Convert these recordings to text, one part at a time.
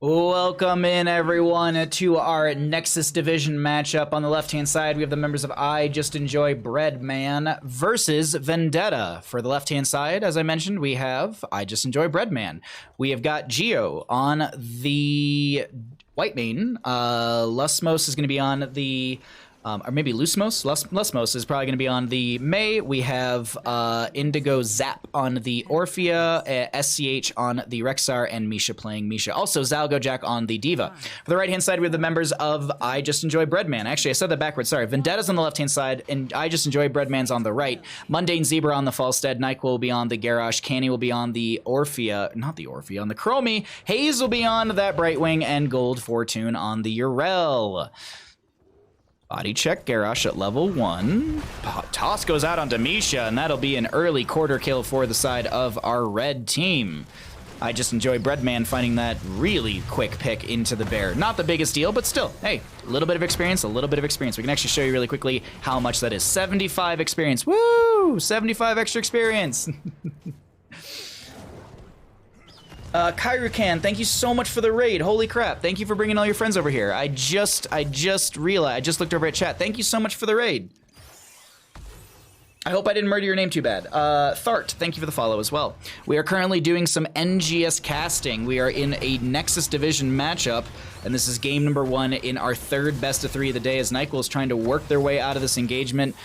Welcome in, everyone, to our Nexus Division matchup. On the left-hand side, we have the members of I Just Enjoy Breadman versus Vendetta. For the left-hand side, as I mentioned, we have I Just Enjoy Breadman. We have got Geo on the white main. Lusmos is going to be on the... or maybe Lusmos? Lusmos is probably going to be on the Mei. We have Indigo Zap on the Orphea, SCH on the Rexar, and Misha playing Misha. Also, Zalgo Jack on the Diva. For the right-hand side, we have the members of I Just Enjoy Breadman. Actually, I said that backwards. Sorry. Vendetta's on the left-hand side, and I Just Enjoy Breadman's on the right. Mundane Zebra on the Falstead. Nyquil will be on the Garrosh. Canny will be on the Orphea. Not the Orphea, on the Chromie. Haze will be on that Brightwing, and Gold Fortune on the Urel. Body check, Garrosh at level 1. Toss goes out onto Misha, and that'll be an early quarter kill for the side of our red team. I Just Enjoy Breadman finding that really quick pick into the bear. Not the biggest deal, but still, hey, a little bit of experience, a little bit of experience. We can actually show you really quickly how much that is. 75 experience. Woo! 75 extra experience. Kairukan, thank you so much for the raid. Holy crap. Thank you for bringing all your friends over here. I just realized, I just looked over at chat. Thank you so much for the raid. I hope I didn't murder your name too bad. Thart, thank you for the follow as well. We are currently doing some NGS casting. We are in a Nexus Division matchup, and this is game number 1 in our third best of 3 of the day as Nyquil is trying to work their way out of this engagement.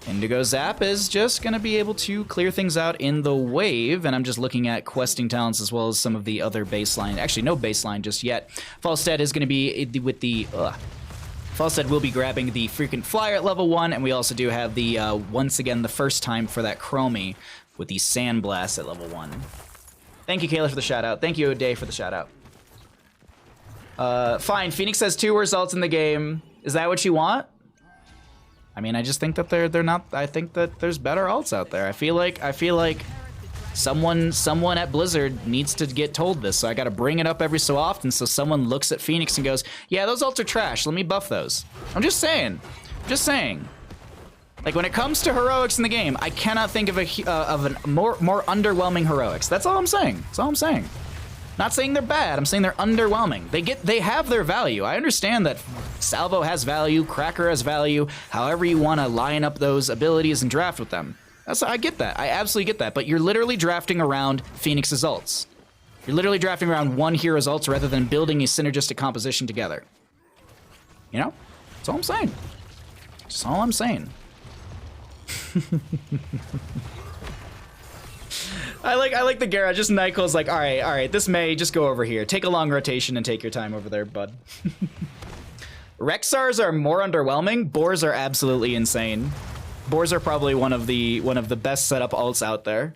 Indigo Zap is just going to be able to clear things out in the wave, and I'm just looking at questing talents as well as some of the other baseline. Actually, no baseline just yet. Falstead is going to be with the... Falstead will be grabbing the frequent flyer at level 1, and we also do have the, once again, the first time for that Chromie with the Sandblast at level 1. Thank you, Kayla, for the shout-out. Thank you, O'Day, for the shout-out. Fine, Phoenix has 2 results in the game. Is that what you want? I mean, I just think that they're not. I think that there's better alts out there. I feel like someone at Blizzard needs to get told this. So I got to bring it up every so often, so someone looks at Phoenix and goes, "Yeah, those alts are trash. Let me buff those." I'm just saying. Just saying. Like when it comes to heroics in the game, I cannot think of a more underwhelming heroics. That's all I'm saying. That's all I'm saying. Not saying they're bad, I'm saying they're underwhelming. They have their value. I understand that Salvo has value, Cracker has value, however you want to line up those abilities and draft with them. I get that, I absolutely get that, but you're literally drafting around Phoenix's ults. You're literally drafting around one hero's ults rather than building a synergistic composition together. You know? That's all I'm saying. That's all I'm saying. I like the Gara. Just Nyquil's like, all right, this may just go over here. Take a long rotation and take your time over there, bud. Rexars are more underwhelming. Boars are absolutely insane. Boars are probably one of the best setup alts out there.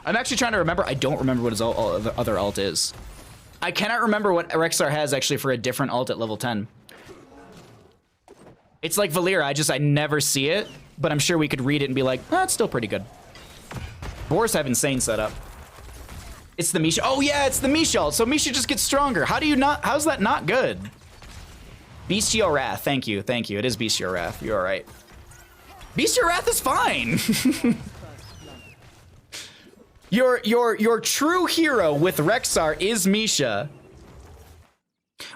I'm actually trying to remember. I don't remember what his other alt is. I cannot remember what Rexar has actually for a different alt at level 10. It's like Valeera. I never see it, but I'm sure we could read it and be like, it's still pretty good. Boars have insane setup. It's the Misha. Oh yeah, it's the Misha ult. So Misha just gets stronger. How do you not? How's that not good? Bestial Wrath. Thank you. Thank you. It is Bestial Wrath. You're all right. Bestial Wrath is fine. your true hero with Rexar is Misha.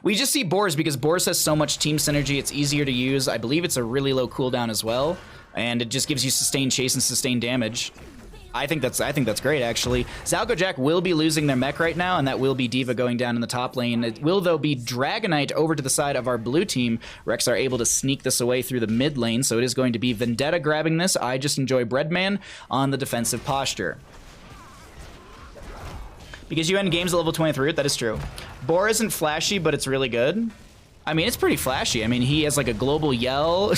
We just see Boars because Boars has so much team synergy. It's easier to use. I believe it's a really low cooldown as well, and it just gives you sustained chase and sustained damage. I think that's great, actually. Zalgo Jack will be losing their mech right now, and that will be Diva going down in the top lane. It will, though, be Dragonite over to the side of our blue team. Rex are able to sneak this away through the mid lane, so it is going to be Vendetta grabbing this. I Just Enjoy Breadman on the defensive posture. Because you end games at level 23, that is true. Boar isn't flashy, but it's really good. I mean, it's pretty flashy. I mean, he has like a global yell.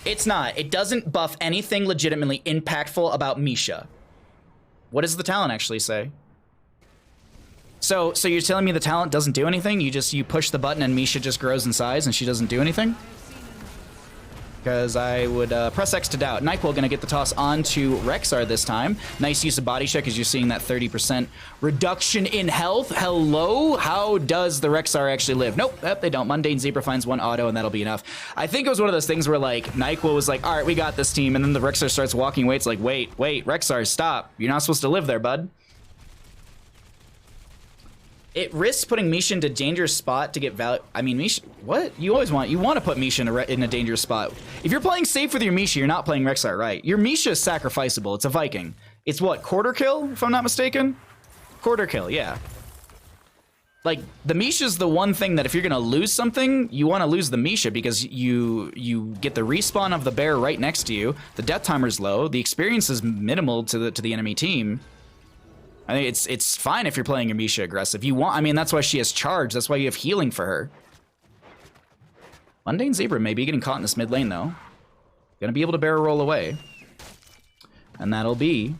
It's not. It doesn't buff anything legitimately impactful about Misha. What does the talent actually say? So you're telling me the talent doesn't do anything? You push the button and Misha just grows in size and she doesn't do anything? because I would press X to doubt. Nyquil gonna get the toss onto Rexar this time. Nice use of body check as you're seeing that 30% reduction in health. Hello? How does the Rexar actually live? Nope, they don't. Mundane Zebra finds one auto and that'll be enough. I think it was one of those things where like Nyquil was like, all right, we got this team. And then the Rexar starts walking away. It's like, wait, Rexar, stop. You're not supposed to live there, bud. It risks putting Misha into a dangerous spot to get value. I mean, Misha, what? You want to put Misha in a dangerous spot. If you're playing safe with your Misha, you're not playing Rexar right. Your Misha is sacrificable. It's a Viking. It's what, quarter kill, if I'm not mistaken? Quarter kill, yeah. Like, the Misha's the one thing that if you're going to lose something, you want to lose the Misha because you get the respawn of the bear right next to you. The death timer's low. The experience is minimal to the enemy team. I think it's fine if you're playing your Misha aggressive. You want, I mean, that's why she has charge. That's why you have healing for her. Mundane Zebra may be getting caught in this mid lane, though. Gonna be able to barrel roll away. And that'll be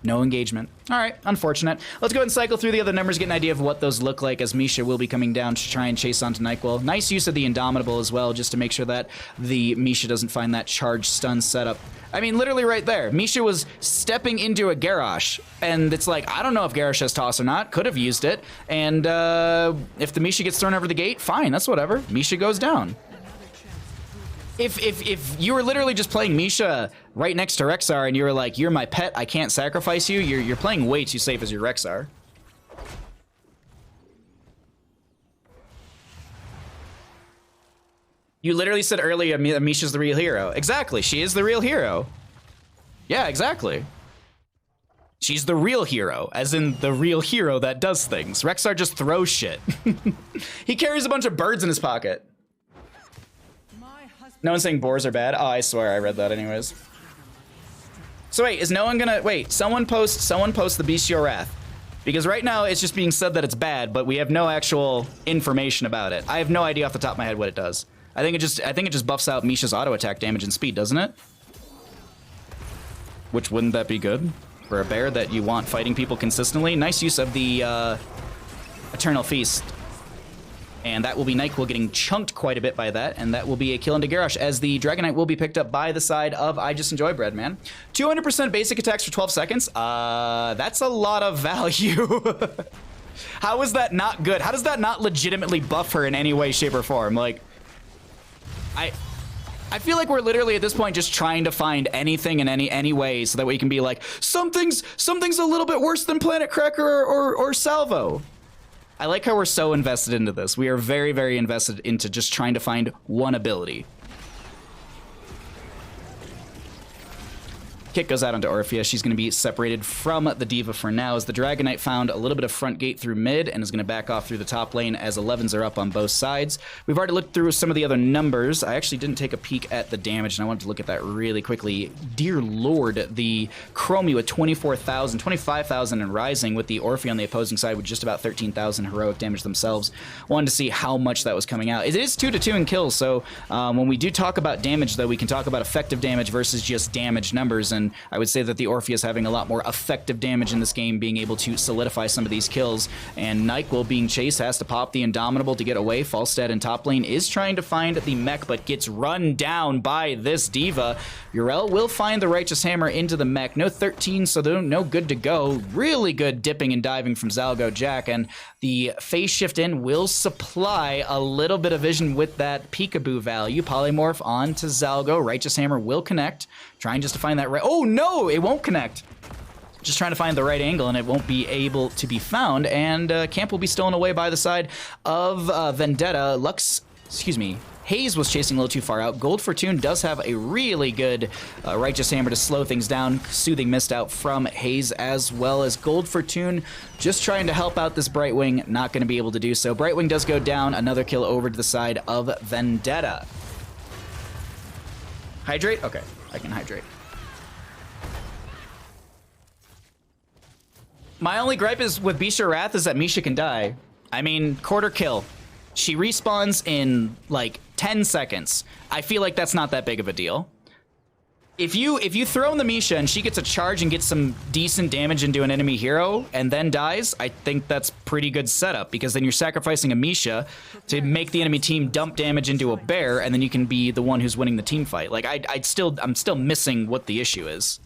no engagement. All right, unfortunate. Let's go ahead and cycle through the other numbers, get an idea of what those look like as Misha will be coming down to try and chase onto Nyquil. Nice use of the Indomitable as well, just to make sure that the Misha doesn't find that charge stun setup. I mean, literally right there. Misha was stepping into a Garrosh, and it's like, I don't know if Garrosh has toss or not. Could have used it. And if the Misha gets thrown over the gate, fine, that's whatever. Misha goes down. If you were literally just playing Misha right next to Rexar and you were like, you're my pet, I can't sacrifice you, you're playing way too safe as your Rexar. You literally said earlier Misha's the real hero. Exactly, she is the real hero. Yeah, exactly. She's the real hero, as in the real hero that does things. Rexar just throws shit. He carries a bunch of birds in his pocket. No one's saying boars are bad? Oh, I swear I read that anyways. So wait, is no one gonna, wait, someone post the Bestial Wrath. Because right now it's just being said that it's bad, but we have no actual information about it. I have no idea off the top of my head what it does. I think it just buffs out Misha's auto attack damage and speed, doesn't it? Which wouldn't that be good for a bear that you want fighting people consistently? Nice use of the Eternal Feast. And that will be Nyquil getting chunked quite a bit by that, and that will be a kill into Garrosh, as the Dragon Knight will be picked up by the side of I Just Enjoy Bread, man. 200% basic attacks for 12 seconds. That's a lot of value. How is that not good? How does that not legitimately buff her in any way, shape, or form? Like, I feel like we're literally at this point just trying to find anything in any way so that we can be like, something's a little bit worse than Planet Cracker or Salvo. I like how we're so invested into this. We are very, very invested into just trying to find one ability. Kick goes out onto Orphea. She's going to be separated from the Diva for now, as the Dragon Knight found a little bit of front gate through mid and is going to back off through the top lane as 11s are up on both sides. We've already looked through some of the other numbers. I actually didn't take a peek at the damage, and I wanted to look at that really quickly. Dear Lord, the Chromie with 24,000, 25,000 and rising, with the Orphea on the opposing side with just about 13,000 heroic damage themselves. Wanted to see how much that was coming out. It is 2-2 in kills, so when we do talk about damage, though, we can talk about effective damage versus just damage numbers, and I would say that the Orphea is having a lot more effective damage in this game, being able to solidify some of these kills. And Nyquil, being chased, has to pop the Indomitable to get away. Falstad in top lane is trying to find the mech, but gets run down by this Diva. Yrel will find the Righteous Hammer into the mech. No 13, so they're no good to go. Really good dipping and diving from Zalgo Jack, and the phase shift in will supply a little bit of vision with that peekaboo value. Polymorph on to Zalgo. Righteous Hammer will connect. Trying just to find that right. Oh no, it won't connect. Just trying to find the right angle, and it won't be able to be found. And camp will be stolen away by the side of Vendetta. Hayes was chasing a little too far out. Gold Fortune does have a really good Righteous Hammer to slow things down. Soothing Mist out from Hayes, as well as Gold Fortune just trying to help out this Brightwing. Not going to be able to do so. Brightwing does go down. Another kill over to the side of Vendetta. Hydrate? Okay, I can hydrate. My only gripe is with Bestial Wrath is that Misha can die. I mean, quarter kill. She respawns in like 10 seconds. I feel like that's not that big of a deal. if you throw in the Misha and she gets a charge and gets some decent damage into an enemy hero and then dies, I think that's pretty good setup, because then you're sacrificing a Misha to make the enemy team dump damage into a bear, and then you can be the one who's winning the team fight. Like I'm still missing what the issue is.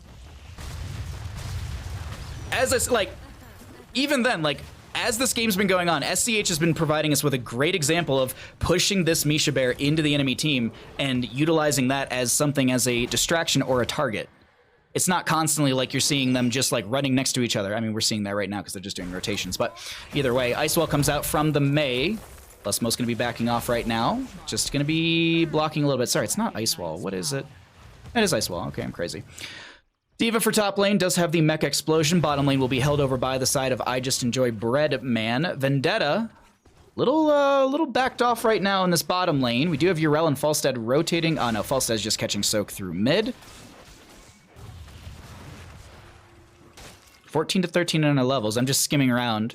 Even then, like, as this game's been going on, SCH has been providing us with a great example of pushing this Misha Bear into the enemy team and utilizing that as something as a distraction or a target. It's not constantly like you're seeing them just like running next to each other. I mean, we're seeing that right now because they're just doing rotations. But either way, Icewall comes out from the Mei. Blessmo's going to be backing off right now. Just going to be blocking a little bit. Sorry, it's not Icewall. What is it? It is Icewall. Okay, I'm crazy. D.Va for top lane does have the Mech Explosion. Bottom lane will be held over by the side of I Just Enjoy Bread Man. Vendetta, little backed off right now in this bottom lane. We do have Urel and Falstad rotating. Oh no, Falstad's just catching soak through mid. 14 to 13 on our levels. I'm just skimming around.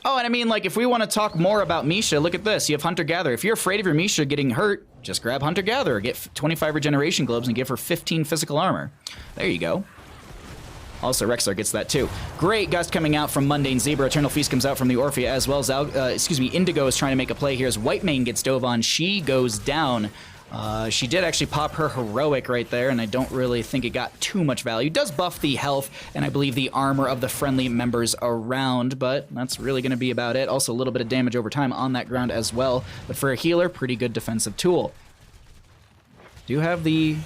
Oh, and I mean, like, if we want to talk more about Misha, look at this. You have Hunter-Gatherer. If you're afraid of your Misha getting hurt, just grab Hunter-Gatherer. Get 25 regeneration globes and give her 15 physical armor. There you go. Also, Rexar gets that too. Great gust coming out from Mundane Zebra. Eternal Feast comes out from the Orphea as well as, Indigo is trying to make a play here as Whitemane gets dove on. She goes down. She did actually pop her heroic right there, and I don't really think it got too much value. Does buff the health and I believe the armor of the friendly members around, but that's really going to be about it. Also a little bit of damage over time on that ground as well, but for a healer, pretty good defensive tool. Do have the...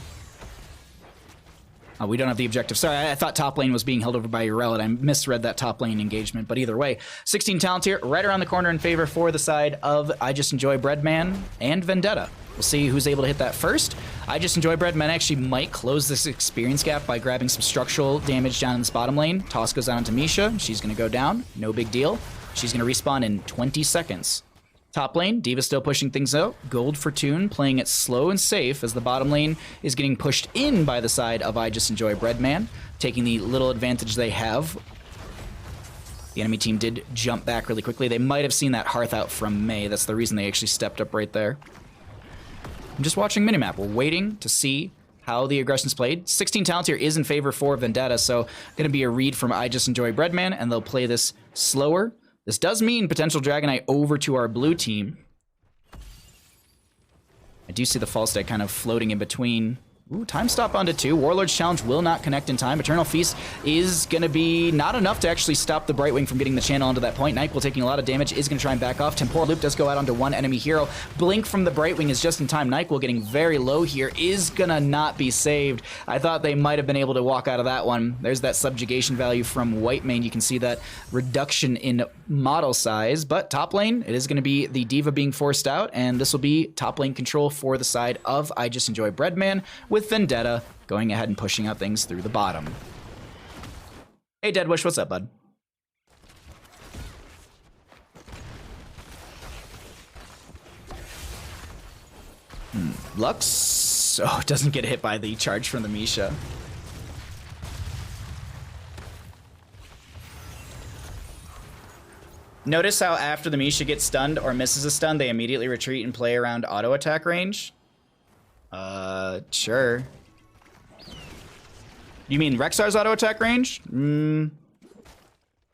Oh, we don't have the objective. Sorry, I thought top lane was being held over by Urel, and I misread that top lane engagement. But either way, 16 talent here, right around the corner in favor for the side of I Just Enjoy Breadman and Vendetta. We'll see who's able to hit that first. I Just Enjoy Breadman actually might close this experience gap by grabbing some structural damage down in this bottom lane. Toss goes out onto Misha. She's going to go down. No big deal. She's going to respawn in 20 seconds. Top lane, D.Va still pushing things out. Gold Fortune playing it slow and safe as the bottom lane is getting pushed in by the side of I Just Enjoy Breadman, taking the little advantage they have. The enemy team did jump back really quickly. They might have seen that Hearth out from Mei. That's the reason they actually stepped up right there. I'm just watching minimap. We're waiting to see how the aggression's played. 16 talent here is in favor for Vendetta, so going to be a read from I Just Enjoy Breadman, and they'll play this slower. This does mean potential Dragonite over to our blue team. I do see the Falstad kind of floating in between. Ooh, time stop onto 2. Warlord's Challenge will not connect in time. Eternal Feast is going to be not enough to actually stop the Brightwing from getting the channel onto that point. Nightpool taking a lot of damage, is going to try and back off. Temporal Loop does go out onto one enemy hero. Blink from the Brightwing is just in time. Nightpool getting very low here is going to not be saved. I thought they might have been able to walk out of that one. There's that subjugation value from Whitemane. You can see that reduction in model size, but top lane, it is going to be the D.Va being forced out, and this will be top lane control for the side of I Just Enjoy Breadman, with Vendetta going ahead and pushing out things through the bottom. Hey, Deadwish, what's up, bud? Lux, oh, doesn't get hit by the charge from the Misha. Notice how after the Misha gets stunned or misses a stun, they immediately retreat and play around auto attack range. Sure. You mean Rexar's auto attack range?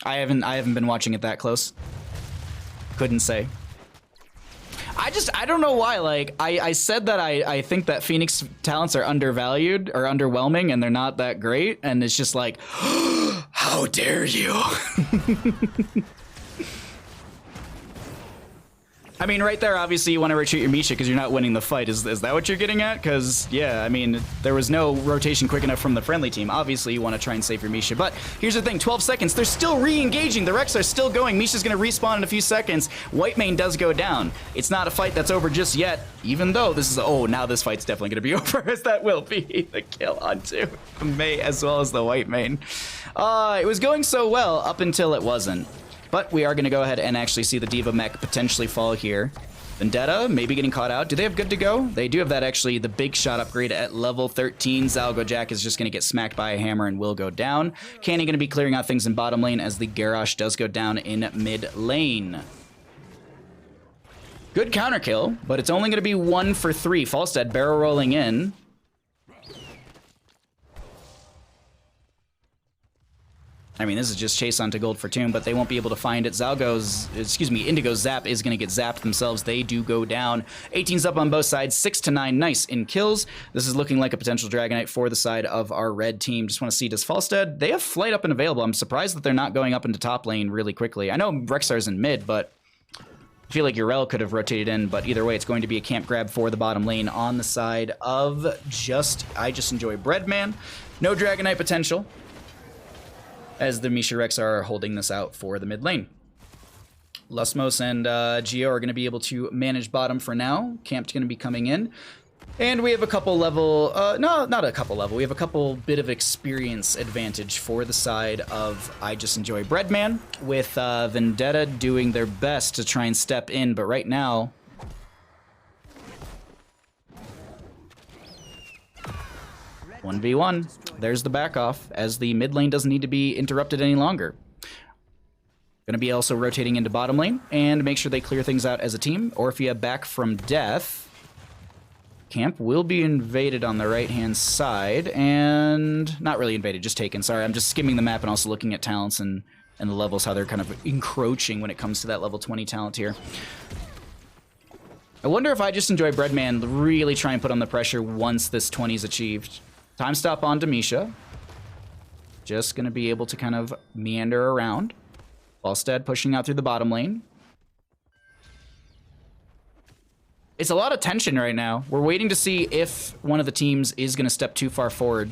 I haven't been watching it that close. Couldn't say. I don't know why, like, I said that I think that Phoenix talents are undervalued or underwhelming and they're not that great, and it's just like, how dare you? I mean, right there, obviously, you want to retreat your Misha because you're not winning the fight. Is that what you're getting at? Because, yeah, I mean, there was no rotation quick enough from the friendly team. Obviously, you want to try and save your Misha. But here's the thing, 12 seconds. They're still re-engaging. The Rex are still going. Misha's going to respawn in a few seconds. Whitemane does go down. It's not a fight that's over just yet, even though this is, oh, now this fight's definitely going to be over, as that will be the kill onto Mei as well as the Whitemane. It was going so well up until it wasn't. But we are going to go ahead and actually see the D.Va mech potentially fall here. Vendetta maybe getting caught out. Do they have good to go? They do have that, actually, the big shot upgrade at level 13. Zalgo Jack is just going to get smacked by a hammer and will go down. Canny going to be clearing out things in bottom lane as the Garrosh does go down in mid lane. Good counter kill, but it's only going to be 1 for 3. Falstad barrel rolling in. I mean, this is just chase onto gold for Tomb, but they won't be able to find it. Indigo's Zap is going to get zapped themselves. They do go down. 18's up on both sides, 6 to 9, nice in kills. This is looking like a potential Dragonite for the side of our red team. Just want to see, does Falstead, they have flight up and available. I'm surprised that they're not going up into top lane really quickly. I know Rexar's in mid, but I feel like Urel could have rotated in, but either way, it's going to be a camp grab for the bottom lane on the side of I Just Enjoy Breadman. No Dragonite potential, as the Misha Rex are holding this out for the mid lane. Lusmos and Geo are going to be able to manage bottom for now. Camp's going to be coming in. And we have a couple level, no, not a couple level, we have a couple bit of experience advantage for the side of I Just Enjoy Breadman, with Vendetta doing their best to try and step in, but right now, 1v1. There's the back off, as the mid lane doesn't need to be interrupted any longer. Gonna be also rotating into bottom lane and make sure they clear things out as a team. Orphea back from death. Camp will be invaded on the right-hand side, and not really invaded, just taken. Sorry, I'm just skimming the map and also looking at talents and the levels, how they're kind of encroaching when it comes to that level 20 talent here. I wonder if I Just Enjoy Breadman really try and put on the pressure once this 20 is achieved. Time stop on Demisha. Just going to be able to kind of meander around. Falstead pushing out through the bottom lane. It's a lot of tension right now. We're waiting to see if one of the teams is going to step too far forward.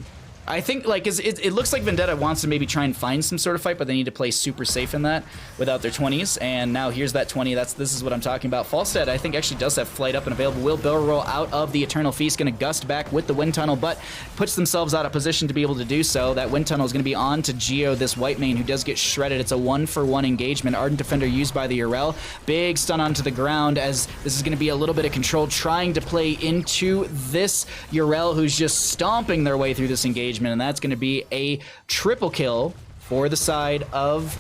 I think, like, it looks like Vendetta wants to maybe try and find some sort of fight, but they need to play super safe in that without their 20s. And now here's that 20. This is what I'm talking about. Falstead, I think, actually does have flight up and available. Will barrel roll out of the Eternal Feast, going to gust back with the Wind Tunnel, but puts themselves out of position to be able to do so. That Wind Tunnel is going to be on to Geo, this white main, who does get shredded. It's a 1-for-1 engagement. Ardent Defender used by the Urel. Big stun onto the ground, as this is going to be a little bit of control, trying to play into this Urel, who's just stomping their way through this engagement, and that's going to be a triple kill for the side of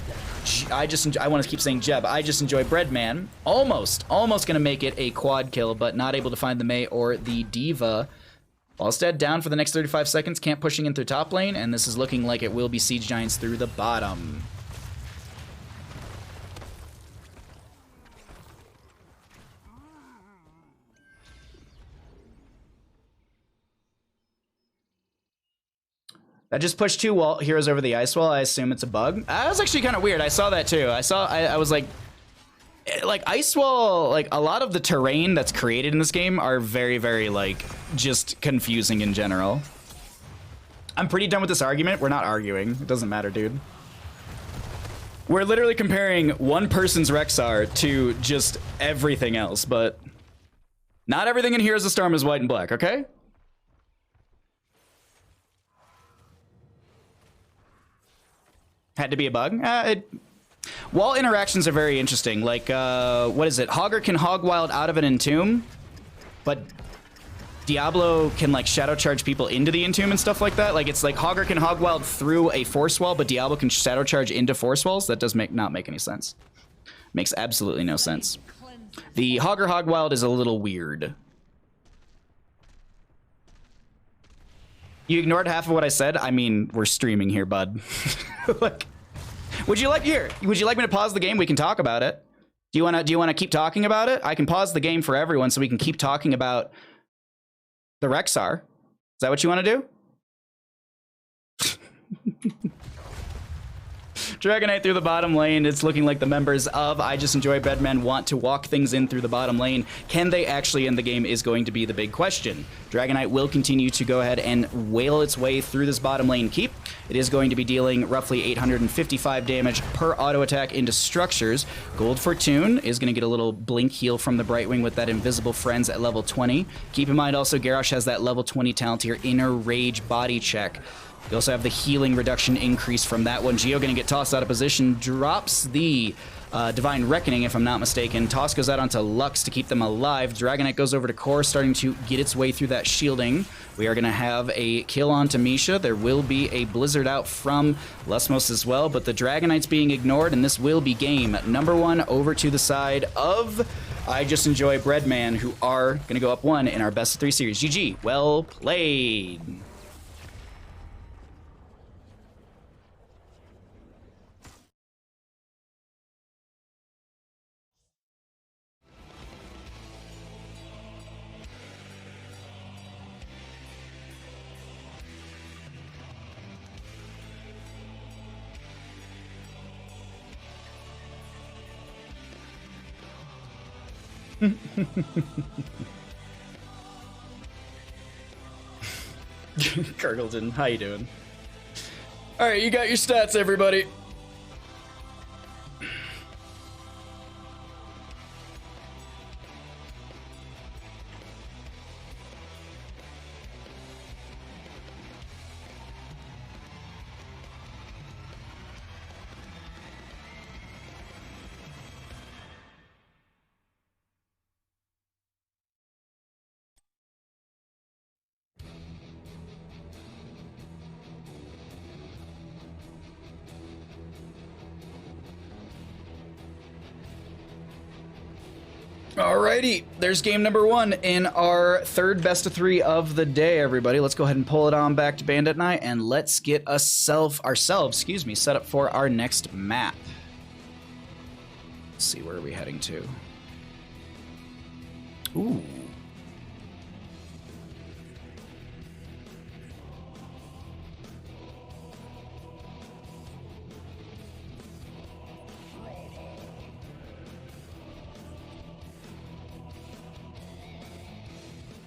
I want to keep saying Jeb. I Just Enjoy Breadman. Almost going to make it a quad kill, but not able to find the Mei or the Diva. Falstead down for the next 35 seconds. Camp pushing in through top lane, and this is looking like it will be Siege Giants through the bottom. That just pushed 2 heroes over the ice wall. I assume it's a bug. That was actually kind of weird. I saw that too. I was like ice wall, like a lot of the terrain that's created in this game are very, very like just confusing in general. I'm pretty done with this argument. We're not arguing. It doesn't matter, dude. We're literally comparing one person's Rexar to just everything else, but not everything in Heroes of Storm is white and black, okay? Had to be a bug. Wall interactions are very interesting. Like, what is it? Hogger can hog wild out of an entomb, but Diablo can like shadow charge people into the entomb and stuff like that. Like, it's like Hogger can hog wild through a force wall, but Diablo can shadow charge into force walls. That does not make any sense. Makes absolutely no sense. The Hogger hog wild is a little weird. You ignored half of what I said. I mean, we're streaming here, bud. Like, would you like me to pause the game? We can talk about it. Do you want to keep talking about it? I can pause the game for everyone so we can keep talking about the Rexar. Is that what you want to do? Dragonite through the bottom lane. It's looking like the members of I Just Enjoy Breadman want to walk things in through the bottom lane. Can they actually end the game is going to be the big question. Dragonite will continue to go ahead and wail its way through this bottom lane keep. It is going to be dealing roughly 855 damage per auto attack into structures. Gold Fortune is going to get a little blink heal from the Brightwing with that Invisible Friends at level 20. Keep in mind also Garrosh has that level 20 talent here, Inner Rage body check. You also have the healing reduction increase from that one. Geo going to get tossed out of position, drops the Divine Reckoning, if I'm not mistaken. Toss goes out onto Lux to keep them alive. Dragonite goes over to Core, starting to get its way through that shielding. We are going to have a kill on Misha. There will be a Blizzard out from Lusmos as well, but the Dragonite's being ignored, and this will be game number 1 over to the side of I Just Enjoy Breadman, who are going to go up 1 in our best of 3 series. GG. Well played. Kirkleton, how you doing? All right, you got your stats, everybody. Alrighty, there's game number 1 in our third best of 3 of the day, everybody. Let's go ahead and pull it on back to Bandit Night, and let's get ourselves, set up for our next map. Let's see, where are we heading to? Ooh.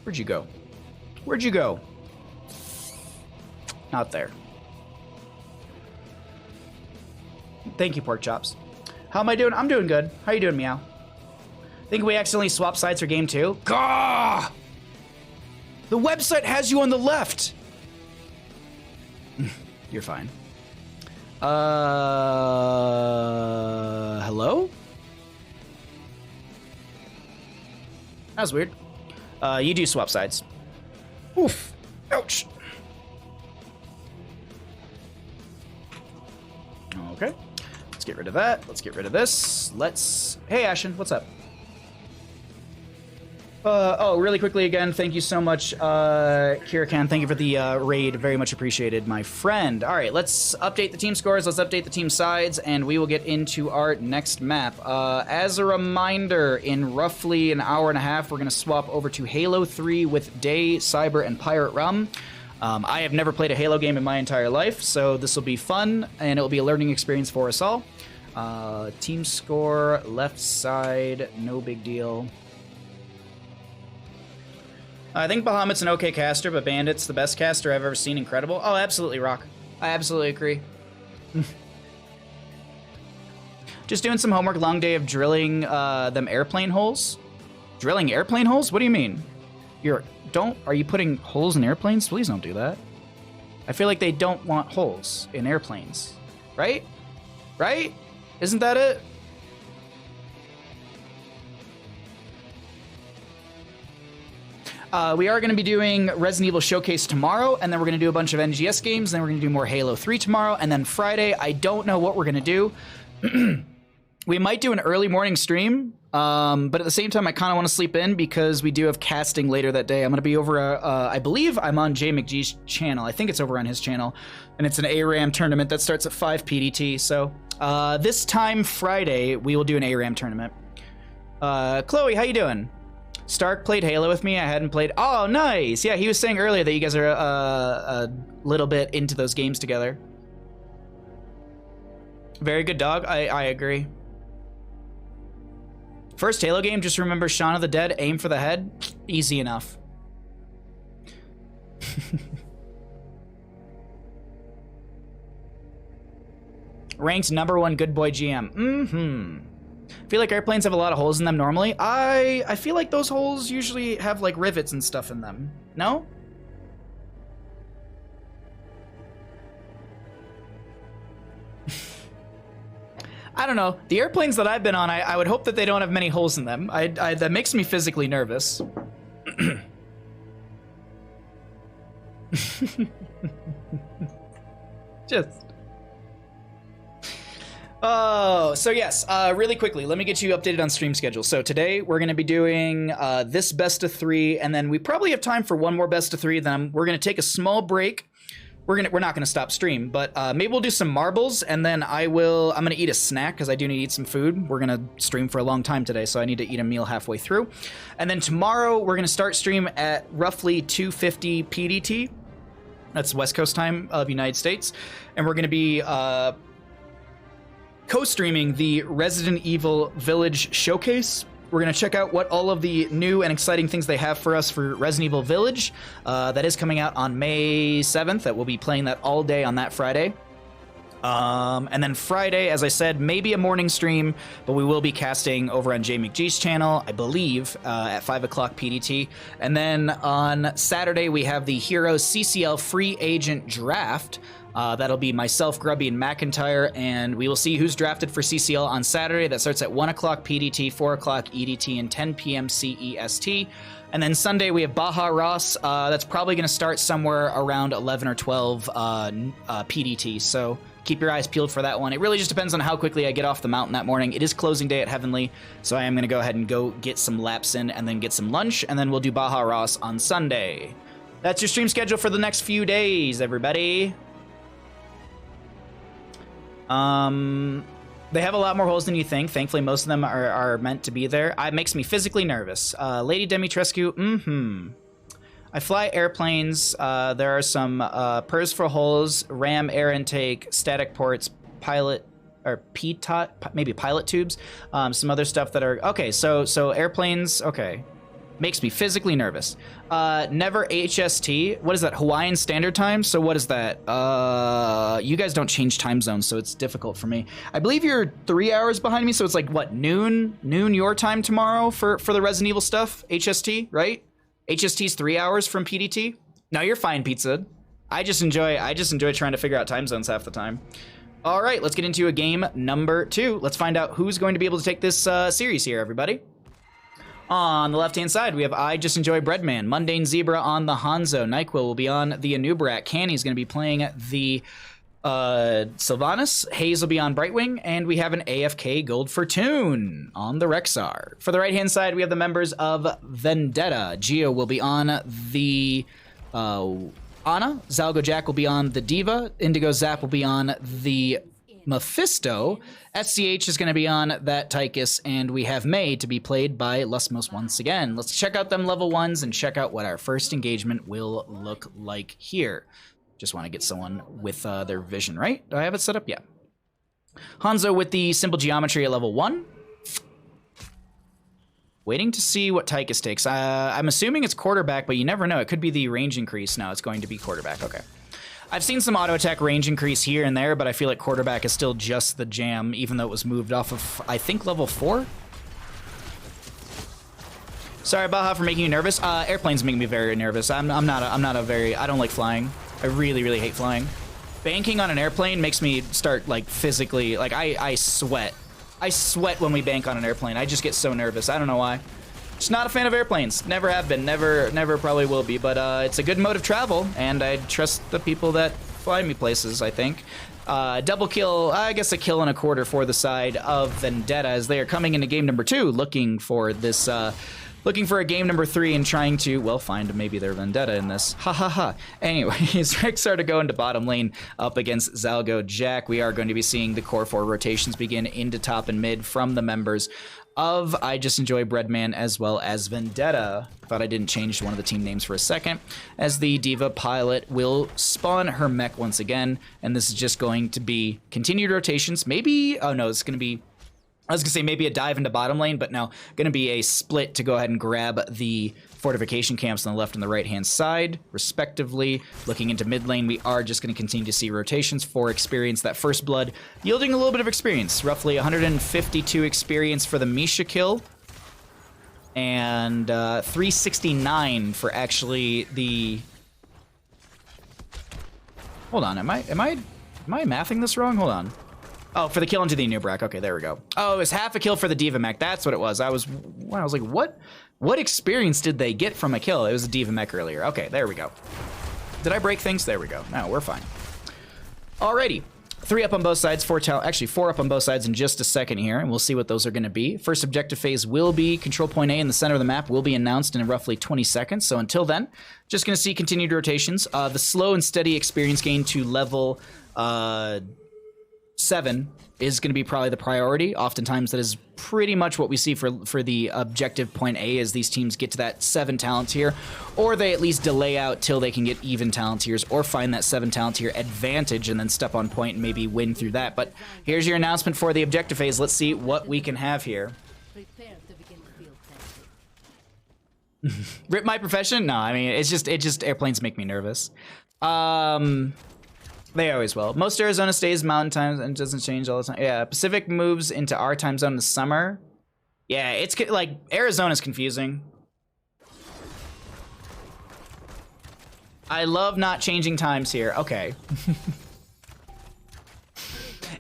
Where'd you go? Where'd you go? Not there. Thank you, Pork Chops. How am I doing? I'm doing good. How you doing, Meow? Think we accidentally swapped sides for game 2? Gah! The website has you on the left. You're fine. Hello? That was weird. You do swap sides. Oof. Ouch. Okay. Let's get rid of that. Let's get rid of this. Hey, Ashen, what's up? Oh, really quickly again, thank you so much, Kirakan. Thank you for the raid. Very much appreciated, my friend. All right, let's update the team scores. Let's update the team sides, and we will get into our next map. As a reminder, in roughly an hour and a half, we're going to swap over to Halo 3 with Day, Cyber, and Pirate Rum. I have never played a Halo game in my entire life, so this will be fun, and it will be a learning experience for us all. Team score, left side, no big deal. I think Bahamut's an okay caster, but Bandit's the best caster I've ever seen. Incredible. Oh, absolutely, Rock. I absolutely agree. Just doing some homework. Long day of drilling them airplane holes. Drilling airplane holes? What do you mean? Are you putting holes in airplanes? Please don't do that. I feel like they don't want holes in airplanes. Right? Right? Isn't that it? We are going to be doing Resident Evil Showcase tomorrow, and then we're going to do a bunch of NGS games, and then we're going to do more Halo 3 tomorrow, and then Friday, I don't know what we're going to do. We might do an early morning stream, but at the same time, I kind of want to sleep in because we do have casting later that day. I'm going to be over, I believe I'm on Jay McGee's channel. I think it's over on his channel, and it's an ARAM tournament that starts at 5 PDT, so this time Friday, we will do an ARAM tournament. Chloe, how you doing? Stark played Halo with me. I hadn't played. Oh, nice. Yeah, he was saying earlier that you guys are a little bit into those games together. Very good, dog. I agree. First Halo game, just remember Shaun of the Dead, aim for the head. Easy enough. Ranked #1 good boy GM. Mm-hmm. I feel like airplanes have a lot of holes in them normally. I feel like those holes usually have like rivets and stuff in them. No? I don't know. The airplanes that I've been on, I would hope that they don't have many holes in them. That makes me physically nervous. Just... Oh, so yes, really quickly, let me get you updated on stream schedule. So today we're going to be doing this best of 3, and then we probably have time for one more best of 3. Then we're going to take a small break. We're not going to stop stream, but maybe we'll do some marbles, and then I'm going to eat a snack because I do need to eat some food. We're going to stream for a long time today, so I need to eat a meal halfway through. And then tomorrow we're going to start stream at roughly 2:50 PDT. That's West Coast time of United States, and we're going to be co-streaming the Resident Evil Village Showcase, We're going to check out what all of the new and exciting things they have for us for Resident Evil Village. That is coming out on May 7th. That we'll be playing that all day on that Friday. And then Friday, as I said, maybe a morning stream, but we will be casting over on Jay McGee's channel, I believe, at 5 o'clock PDT. And then on Saturday, we have the Heroes CCL Free Agent Draft. That'll be myself, Grubby, and McIntyre, and we will see who's drafted for CCL on Saturday. That starts at 1 o'clock PDT, 4 o'clock EDT, and 10 p.m. CEST. And then Sunday, we have Baja Ross. That's probably going to start somewhere around 11 or 12 PDT, so keep your eyes peeled for that one. It really just depends on how quickly I get off the mountain that morning. It is closing day at Heavenly, so I am going to go ahead and go get some laps in and then get some lunch, and then we'll do Baja Ross on Sunday. That's your stream schedule for the next few days, everybody. They have a lot more holes than you think. Thankfully, most of them are meant to be there. It makes me physically nervous. Lady Dimitrescu, I fly airplanes. There are some purrs for holes, RAM air intake, static ports, pilot or PTOT, maybe pilot tubes, some other stuff that are okay. So airplanes, okay, makes me physically nervous. Never HST. What is that? Hawaiian Standard Time. So what is that? You guys don't change time zones, so it's difficult for me. I believe you're 3 hours behind me, so it's like what, noon your time tomorrow for the Resident Evil stuff. HST, right? HST's 3 hours from PDT. No, you're fine, Pizza. I just enjoy trying to figure out time zones half the time. All right, let's get into a game number 2. Let's find out who's going to be able to take this series here, everybody. On the left-hand side, we have I Just Enjoy Breadman, Mundane Zebra on the Hanzo, NyQuil will be on the Anubrak, Canny's going to be playing the Sylvanas, Hayes will be on Brightwing, and we have an AFK Gold Fortune on the Rexar. For the right-hand side, we have the members of Vendetta. Geo will be on the Ana, Zalgo Jack will be on the Diva, Indigo Zap will be on the Mephisto, SCH is going to be on that Tychus, and we have May to be played by Lusmos once again. Let's check out them level 1s and check out what our first engagement will look like here. Just want to get someone with their vision, right? Do I have it set up? Yeah. Hanzo with the simple geometry at level 1. Waiting to see what Tychus takes. I'm assuming it's quarterback, but you never know. It could be the range increase. No, it's going to be quarterback. Okay. I've seen some auto attack range increase here and there, but I feel like quarterback is still just the jam, even though it was moved off of, I think, level 4? Sorry, Baja, for making you nervous. Airplanes make me very nervous. I don't like flying. I really hate flying. Banking on an airplane makes me start, like, physically, like, I sweat. I sweat when we bank on an airplane. I just get so nervous. I don't know why. Just not a fan of airplanes. Never have been. Never probably will be. But it's a good mode of travel, and I trust the people that fly me places, I think. Double kill, I guess a kill and a quarter for the side of Vendetta, as they are coming into game number 2, looking for this, looking for a game number 3 and trying to, well, find maybe their Vendetta in this. Ha ha ha. Anyways, Rex are to go into bottom lane up against Zalgo Jack. We are going to be seeing the core 4 rotations begin into top and mid from the members of I Just Enjoy Breadman as well as Vendetta. Thought I didn't change one of the team names for a second, as the Diva pilot will spawn her mech once again, and this is just going to be continued rotations. Maybe, oh no, it's going to be, I was going to say maybe a dive into bottom lane, but no, going to be a split to go ahead and grab the fortification camps on the left and the right-hand side, respectively. Looking into mid lane, we are just going to continue to see rotations for experience. That first blood yielding a little bit of experience, roughly 152 experience for the Misha kill, and 369 for actually the... Hold on, am I mathing this wrong? Hold on. Oh, for the kill into the Nubrak. Okay, there we go. Oh, it was half a kill for the Diva mech. That's what it was. I was like, what experience did they get from a kill? It was a Diva mech earlier. Okay, there we go. Did I break things? There we go. No, we're fine. Alrighty. 3 up on both sides, 4 up on both sides in just a second here, and we'll see what those are going to be. First objective phase will be control point A in the center of the map, will be announced in roughly 20 seconds. So until then, just going to see continued rotations. The slow and steady experience gain to level 7 is going to be probably the priority. Oftentimes that is pretty much what we see for the objective point A, as these teams get to that 7 talent tier, or they at least delay out till they can get even talent tiers or find that 7 talent tier advantage and then step on point and maybe win through that. But here's your announcement for the objective phase. Let's see what we can have here. Rip my profession? No, I mean, it's just airplanes make me nervous. They always will. Most Arizona stays mountain times and doesn't change all the time. Yeah, Pacific moves into our time zone in the summer. Yeah, it's like Arizona's confusing. I love not changing times here. Okay.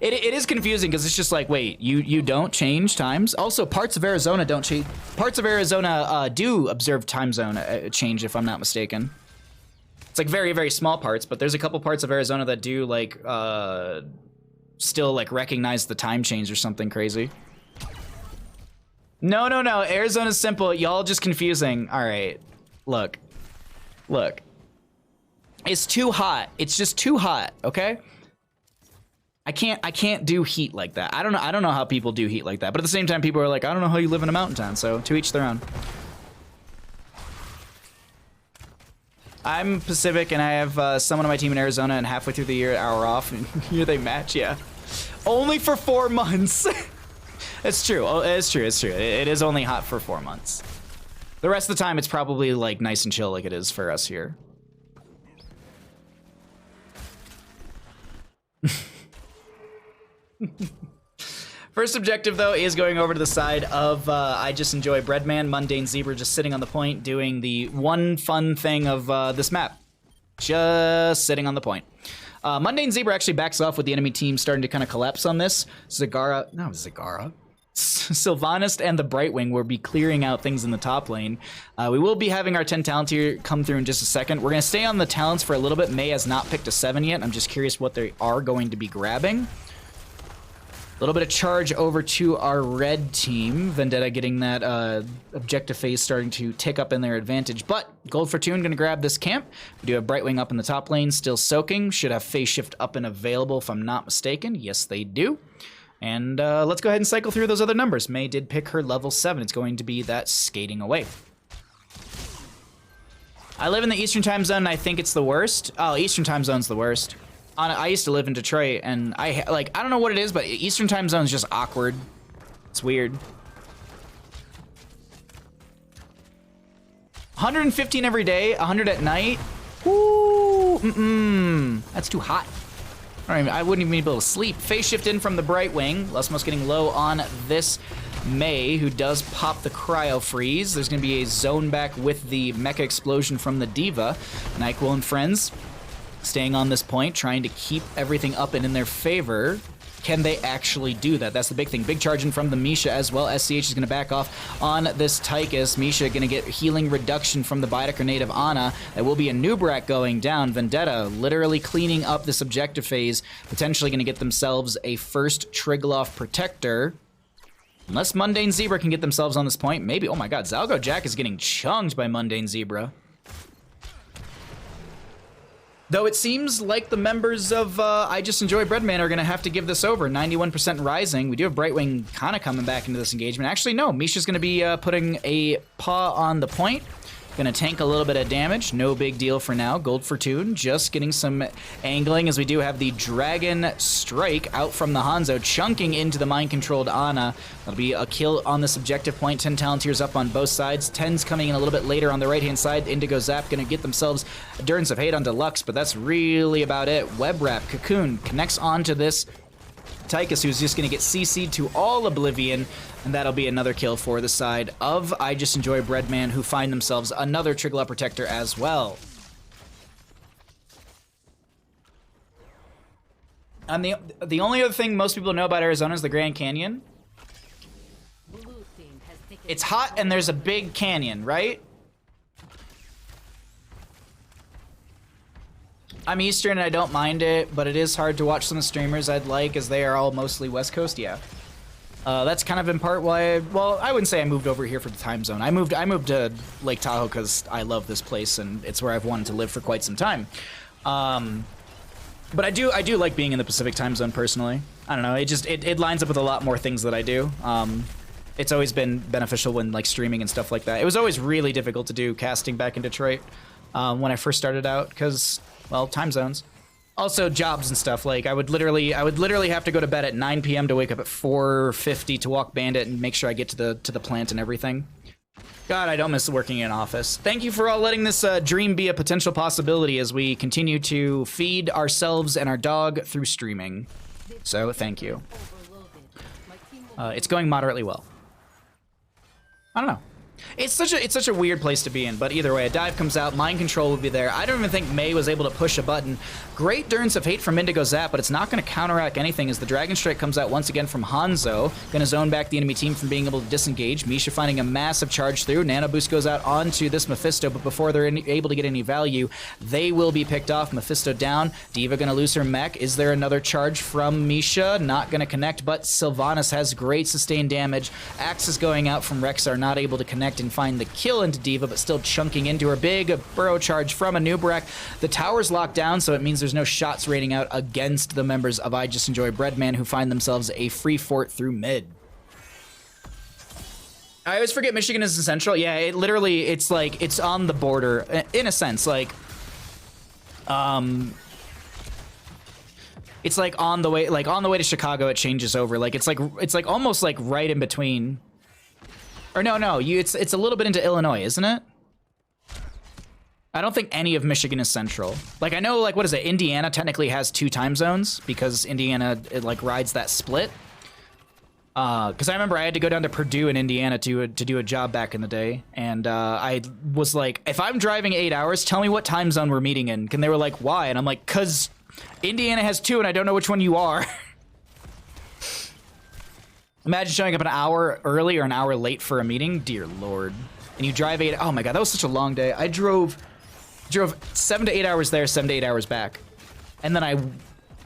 It is confusing because it's just like, wait, you don't change times? Also, parts of Arizona don't change. Parts of Arizona do observe time zone change, if I'm not mistaken. It's like very, very small parts, but there's a couple parts of Arizona that do like still like recognize the time change or something crazy. No, Arizona's simple. Y'all just confusing. All right, look. It's too hot. It's just too hot. Okay. I can't do heat like that. I don't know how people do heat like that. But at the same time, people are like, I don't know how you live in a mountain town. So to each their own. I'm Pacific, and I have someone on my team in Arizona, and halfway through the year, hour off, and here they match, yeah. Only for 4 months. It's true. Oh, it's true. It is only hot for 4 months. The rest of the time, it's probably like nice and chill like it is for us here. First objective, though, is going over to the side of I Just Enjoy Breadman, Mundane Zebra, just sitting on the point, doing the one fun thing of this map. Just sitting on the point. Mundane Zebra actually backs off with the enemy team starting to kind of collapse on this. Sylvanist and the Brightwing will be clearing out things in the top lane. We will be having our 10 talents here come through in just a second. We're going to stay on the talents for a little bit. May has not picked a 7 yet. I'm just curious what they are going to be grabbing. A little bit of charge over to our red team. Vendetta getting that objective phase starting to tick up in their advantage. But Gold Fortune going to grab this camp. We do have Brightwing up in the top lane, still soaking. Should have phase shift up and available if I'm not mistaken. Yes, they do. And let's go ahead and cycle through those other numbers. May did pick her level 7. It's going to be that skating away. I live in the Eastern time zone, and I think it's the worst. Oh, Eastern time zone's the worst. I used to live in Detroit, and I don't know what it is, but Eastern time zone is just awkward. It's weird. 115 every day, 100 at night. Woo! That's too hot. I wouldn't even be able to sleep. Phase shift in from the Brightwing. Lusmos getting low on this May, who does pop the Cryo Freeze. There's going to be a zone back with the Mecha Explosion from the Diva. NyQuil and friends staying on this point, trying to keep everything up and in their favor. Can they actually do that? That's the big thing. Big charge in from the Misha as well. SCH is going to back off on this Tychus. Misha going to get healing reduction from the Biotic Grenade of Ana. There will be a Nubrak going down. Vendetta literally cleaning up this objective phase, potentially going to get themselves a first Trigloff Protector. Unless Mundane Zebra can get themselves on this point, maybe. Oh my god, Zalgo Jack is getting chunked by Mundane Zebra. Though it seems like the members of I Just Enjoy Breadman are going to have to give this over. 91% rising. We do have Brightwing kind of coming back into this engagement. Actually, no. Misha's going to be putting a paw on the point. Going to tank a little bit of damage. No big deal for now. Gold Fortune just getting some angling as we do have the Dragon Strike out from the Hanzo, chunking into the mind-controlled Ana. That'll be a kill on this objective point. 10 Talontiers up on both sides. 10's coming in a little bit later on the right-hand side. Indigo Zap going to get themselves Endurance of Hate on Deluxe, but that's really about it. Web Wrap, Cocoon connects onto this Tychus, who's just going to get CC'd to all oblivion, and that'll be another kill for the side of I Just Enjoy Breadman, who find themselves another Trigloff Protector as well. And the only other thing most people know about Arizona is the Grand Canyon. It's hot and there's a big canyon, right? I'm Eastern and I don't mind it, but it is hard to watch some of the streamers I'd like, as they are all mostly West Coast. Yeah, that's kind of in part why. Well, I wouldn't say I moved over here for the time zone. I moved to Lake Tahoe because I love this place and it's where I've wanted to live for quite some time. But I do like being in the Pacific time zone personally. I don't know. It lines up with a lot more things that I do. It's always been beneficial when like streaming and stuff like that. It was always really difficult to do casting back in Detroit when I first started out because, well, time zones. Also jobs and stuff. Like I would literally have to go to bed at 9 p.m. to wake up at 4:50 to walk Bandit and make sure I get to the plant and everything. God, I don't miss working in an office. Thank you for all letting this dream be a potential possibility as we continue to feed ourselves and our dog through streaming. So, thank you. It's going moderately well. I don't know. It's such a weird place to be in, but either way, a dive comes out, mind control will be there. I don't even think May was able to push a button. Great Durance of Hate from Indigo Zap, but it's not going to counteract anything as the Dragon Strike comes out once again from Hanzo. Going to zone back the enemy team from being able to disengage. Misha finding a massive charge through. Nano Boost goes out onto this Mephisto, but before they're able to get any value, they will be picked off. Mephisto down. D.Va going to lose her mech. Is there another charge from Misha? Not going to connect, but Sylvanas has great sustained damage. Axe is going out from Rexar, not able to connect and find the kill into D.Va, but still chunking into her. Big burrow charge from Anubrak. The tower's locked down, so it means there's no shots raining out against the members of I Just Enjoy Breadman, who find themselves a free fort through mid. I always forget Michigan is in Central. Yeah, it literally, it's like, it's on the border, in a sense, like, it's like on the way to Chicago, it changes over. Like, it's like almost like right in between. Or no, it's a little bit into Illinois, isn't it? I don't think any of Michigan is central. Like, I know, like, what is it? Indiana technically has 2 time zones because Indiana, it, like, rides that split. Because I remember I had to go down to Purdue in Indiana to do a job back in the day. And I was like, if I'm driving 8 hours, tell me what time zone we're meeting in. And they were like, why? And I'm like, because Indiana has 2 and I don't know which one you are. Imagine showing up an hour early or an hour late for a meeting. Dear Lord. And you drive 8... Oh my god, that was such a long day. I drove 7 to 8 hours there, 7 to 8 hours back. And then I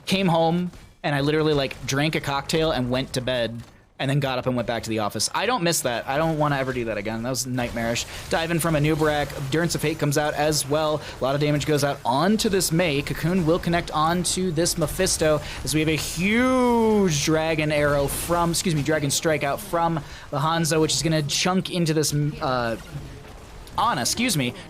came home and I literally, like, drank a cocktail and went to bed and then got up and went back to the office. I don't miss that. I don't want to ever do that again. That was nightmarish. Dive in from a Nubrak. Durance of Hate comes out as well. A lot of damage goes out onto this Mei. Cocoon will connect onto this Mephisto as we have a huge dragon arrow from, dragon strike out from the Hanzo, which is going to chunk into this Ana,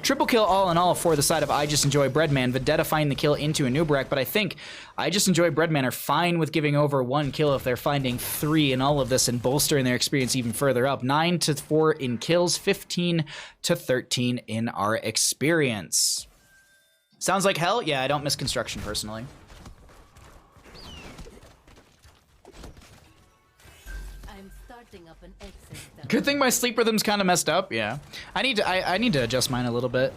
triple kill all in all for the side of I Just Enjoy Breadman. Vendetta finding the kill into a Nubrak, but I think I Just Enjoy Breadman are fine with giving over 1 kill if they're finding 3 in all of this and bolstering their experience even further up. 9 to 4 in kills, 15 to 13 in our experience. Sounds like hell? Yeah, I don't miss construction personally. Good thing my sleep rhythm's kind of messed up. Yeah, I need to adjust mine a little bit.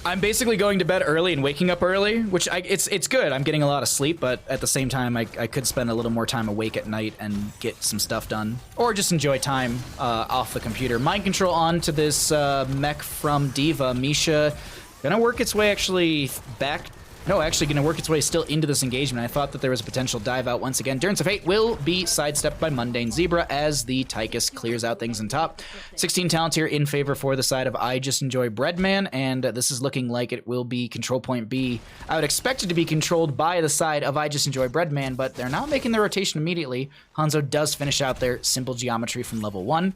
I'm basically going to bed early and waking up early, which it's good. I'm getting a lot of sleep, but at the same time, I could spend a little more time awake at night and get some stuff done, or just enjoy time off the computer. Mind control on to this mech from D.Va. Misha gonna work its way actually back. No, actually going to work its way still into this engagement. I thought that there was a potential dive out once again. Durance of Hate will be sidestepped by Mundane Zebra as the Tychus clears out things in top. 16 talent here in favor for the side of I Just Enjoy Breadman, and this is looking like it will be control point B. I would expect it to be controlled by the side of I Just Enjoy Breadman, but they're not making the rotation immediately. Hanzo does finish out their simple geometry from level 1.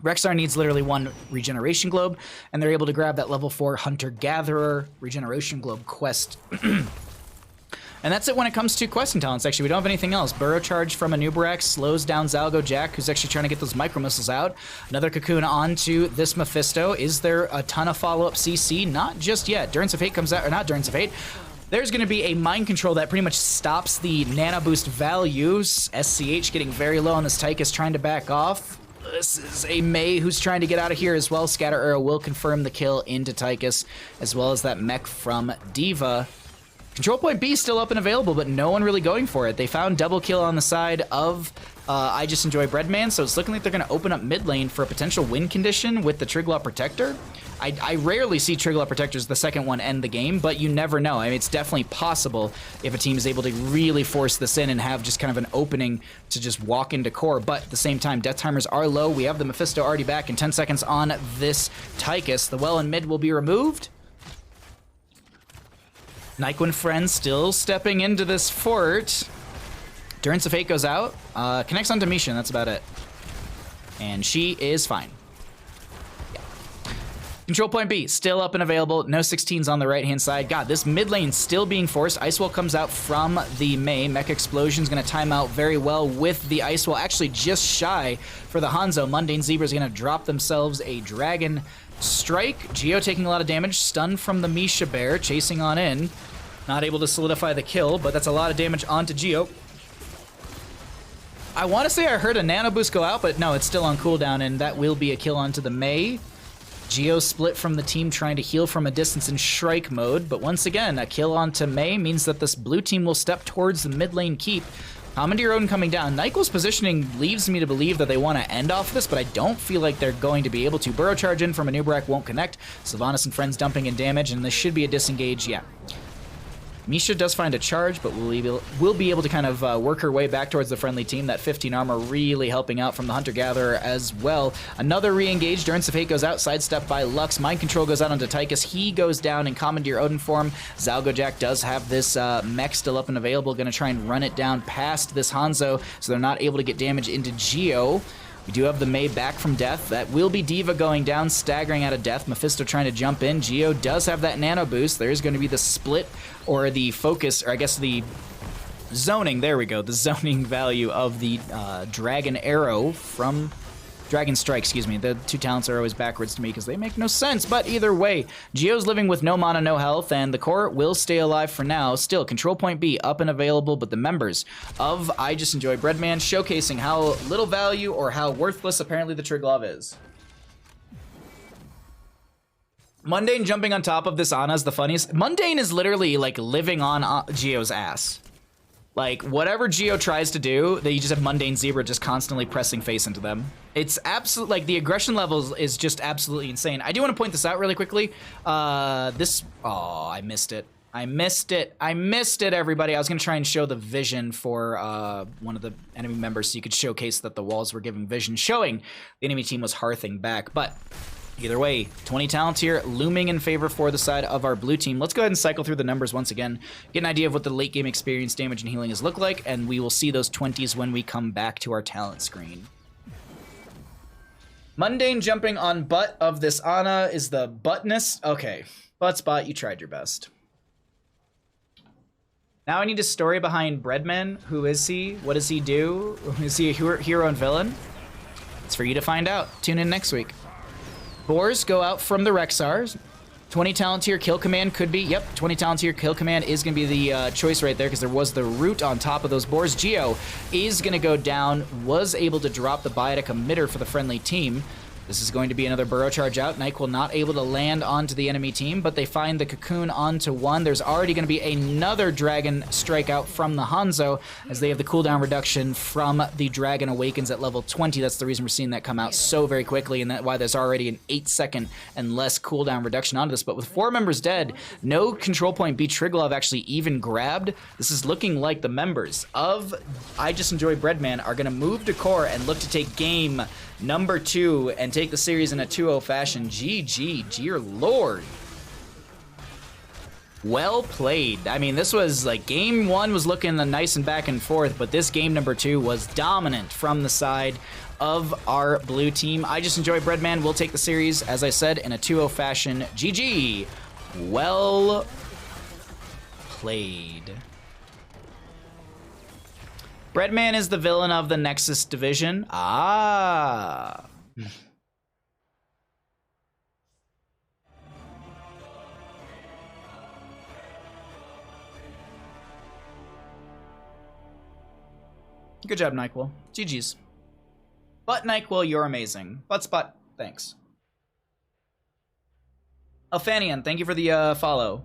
Rexar needs literally 1 regeneration globe, and they're able to grab that level 4 Hunter-Gatherer regeneration globe quest. And that's it when it comes to questing talents, actually. We don't have anything else. Burrow Charge from Anubrak slows down Zalgo Jack, who's actually trying to get those micro missiles out. Another Cocoon onto this Mephisto. Is there a ton of follow-up CC? Not just yet. Durance of Hate comes out, or not Durance of Hate. There's going to be a mind control that pretty much stops the nano boost values. SCH getting very low on this Tychus, trying to back off. This is a Mei who's trying to get out of here as well. Scatter Arrow will confirm the kill into Tychus, as well as that mech from D.Va. Control point B still up and available, but no one really going for it. They found double kill on the side of I Just Enjoy Breadman, so it's looking like they're going to open up mid lane for a potential win condition with the Triglaw Protector. I rarely see Triglaw Protectors, the second one, end the game, but you never know. I mean, it's definitely possible if a team is able to really force this in and have just kind of an opening to just walk into core, but at the same time, death timers are low. We have the Mephisto already back in 10 seconds on this Tychus. The well in mid will be removed. Nyquin Friend still stepping into this fort. Durance of Hate goes out. Connects onto Misha, and that's about it. And she is fine. Control point B, still up and available. No 16s on the right-hand side. God, this mid lane still being forced. Ice Wall comes out from the Mei. Mech Explosion's going to time out very well with the Ice Wall. Actually, just shy for the Hanzo. Mundane Zebra's going to drop themselves a Dragon Strike. Geo taking a lot of damage. Stun from the Misha Bear, chasing on in. Not able to solidify the kill, but that's a lot of damage onto Geo. I want to say I heard a Nano Boost go out, but no, it's still on cooldown, and that will be a kill onto the Mei. Geo split from the team trying to heal from a distance in Shrike mode, but once again, a kill onto Mei means that this blue team will step towards the mid lane keep. Commandeer Odin coming down. Nyquil's positioning leaves me to believe that they want to end off this, but I don't feel like they're going to be able to. Burrow charge in from a Nubrak won't connect. Sylvanas and friends dumping in damage, and this should be a disengage, yeah. Misha does find a charge, but will be able to kind of work her way back towards the friendly team. That 15 armor really helping out from the Hunter-Gatherer as well. Another re-engage. Durance of Fate goes out, sidestepped by Lux. Mind Control goes out onto Tychus. He goes down in Commandeer Odin form. Zalgojack does have this mech still up and available. Going to try and run it down past this Hanzo, so they're not able to get damage into Geo. We do have the Mei back from death. That will be D.Va going down, staggering out of death. Mephisto trying to jump in. Geo does have that nano boost. There is going to be the split, or the focus, or I guess the zoning. There we go. The zoning value of the Dragon Arrow from... Dragon Strike, excuse me. The two talents are always backwards to me because they make no sense. But either way, Geo's living with no mana, no health, and the core will stay alive for now. Still, Control Point B up and available, but the members of I Just Enjoy Breadman showcasing how little value or how worthless apparently the Triglav is. Mundane jumping on top of this Ana is the funniest. Mundane is literally like living on Geo's ass. Like, whatever Geo tries to do, they just have Mundane Zebra just constantly pressing face into them. It's absolute, like, the aggression level is just absolutely insane. I do want to point this out really quickly. Oh, I missed it. I missed it, everybody. I was going to try and show the vision for one of the enemy members so you could showcase that the walls were giving vision, showing the enemy team was hearthing back. But either way, 20 talents here, looming in favor for the side of our blue team. Let's go ahead and cycle through the numbers once again, get an idea of what the late game experience, damage, and healing has looked like, and we will see those 20s when we come back to our talent screen. Mundane jumping on butt of this Ana is the buttness. Okay, butt spot, you tried your best. Now I need a story behind Breadman. Who is he? What does he do? Is he a hero and villain? It's for you to find out. Tune in next week. Boars go out from the Rexars. 20 talent tier kill command could be, yep, 20 talent tier kill command is going to be the choice right there because there was the root on top of those boars. Geo is going to go down, was able to drop the biotic emitter for the friendly team. This is going to be another burrow charge out. Nyquil not able to land onto the enemy team, but they find the cocoon onto one. There's already going to be another dragon strike out from the Hanzo as they have the cooldown reduction from the Dragon Awakens at level 20. That's the reason we're seeing that come out so very quickly, and that's why there's already an 8-second and less cooldown reduction onto this. But with 4 members dead, no control point B Triglove actually even grabbed. This is looking like the members of I Just Enjoy Breadman are going to move to core and look to take game number 2 and take the series in a 2-0 fashion. GG, dear lord. Well played. I mean, this was like game 1 was looking nice and back and forth, but this game number 2 was dominant from the side of our blue team. I Just Enjoy Breadman will take the series, as I said, in a 2-0 fashion. GG. Well played. Breadman is the villain of the Nexus division. Ah. Good job, Nyquil. GG's. But Nyquil, you're amazing. But Spot, thanks. Alfanian, thank you for the follow.